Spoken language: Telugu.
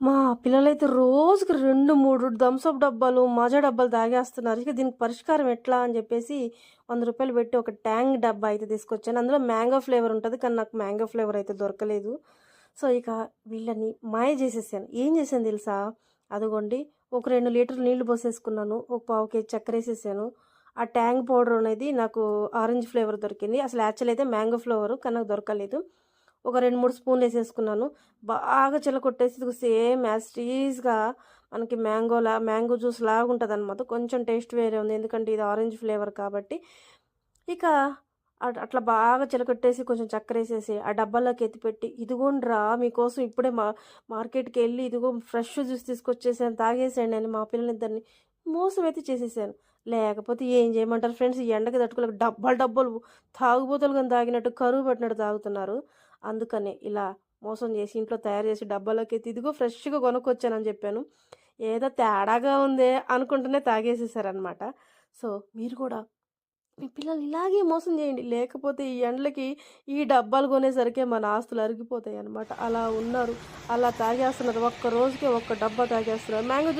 మా పిల్లలైతే రోజుకి 2, 3 థమ్సప్ డబ్బాలు, మాజా డబ్బాలు తాగేస్తున్నారు. ఇక దీనికి పరిష్కారం ఎట్లా అని జెప్పేసి రూ. 100 పెట్టి ఒక ట్యాంగ్ డబ్బా అయితే తీసుకొచ్చాను. అందులో మ్యాంగో ఫ్లేవర్ ఉంటది. కానీ నాకు మ్యాంగో ఫ్లేవర్ అయితే దొరకలేదు. సో, ఇక వీళ్ళని మాయ జేసేసాను. ఏం చేశాను తెలుసా? అదిగోండి ఒక 2 లీటర్లు నీళ్లు పోసేసుకున్నాను. ఒక పావు కేజీ చక్కెరేసేసాను. ఆ ట్యాంగ్ పౌడర్ అనేది నాకు ఆరెంజ్ ఫ్లేవర్ దొరికింది. అసలు యాక్చువల్ అయితే మ్యాంగో ఫ్లేవరు కానీ నాకు దొరకలేదు. ఒక 2, 3 స్పూన్‌లేసేసుకున్నాను. బాగా చిలకొట్టేసి ఇదిగో సేమ్ యాజ్ టీజ్‌గా మనకి మ్యాంగో జ్యూస్ లాగుంటదనమాట. కొంచెం టేస్ట్ వేరే ఉంది. ఎందుకంటే ఇది ఆరెంజ్ ఫ్లేవర్ కాబట్టి. ఇక అట్లా బాగా చిలకొట్టేసి కొంచెం చక్కెరేసేసి ఆ డబ్బాలోకి ఎత్తిపెట్టి, ఇదిగోండ్రా మీకోసం ఇప్పుడే మార్కెట్‌కెళ్ళి ఇదిగో ఫ్రెష్ జ్యూస్ తీసుకొచ్చేసాను తాగేసేయండి అని మా పిల్లలిద్దరిని మోసం అయితే చేసేసాను. లేకపోతే ఏం చేయమంటారు ఫ్రెండ్స్, ఈ ఎండకి తట్టుకోలేక డబ్బాలు డబ్బాలు తాగుబోతులు గాని తాగినట్టు కరువు పట్టినట్టు తాగుతున్నారు. అందుకనే ఇలా మోసం చేసి ఇంట్లో తయారు చేసి డబ్బాలోకెత్తి ఇదిగో ఫ్రెష్‌గా కొనుక్కొచ్చానని చెప్పాను. ఏదో తేడాగా ఉందే అనుకుంటూనే తాగేసేసారనమాట. సో, మీరు కూడా మీ పిల్లల్ని ఇలాగే మోసం చేయండి. లేకపోతే ఈ ఎండలకి ఈ డబ్బాలు కొనేసరికే మన ఆస్తులు అరిగిపోతాయన్నమాట. అలా ఉన్నారు. అలా తాగేస్తున్నారు. ఒక్క రోజుకే ఒక్క డబ్బా తాగేస్తున్నారు. Mango juice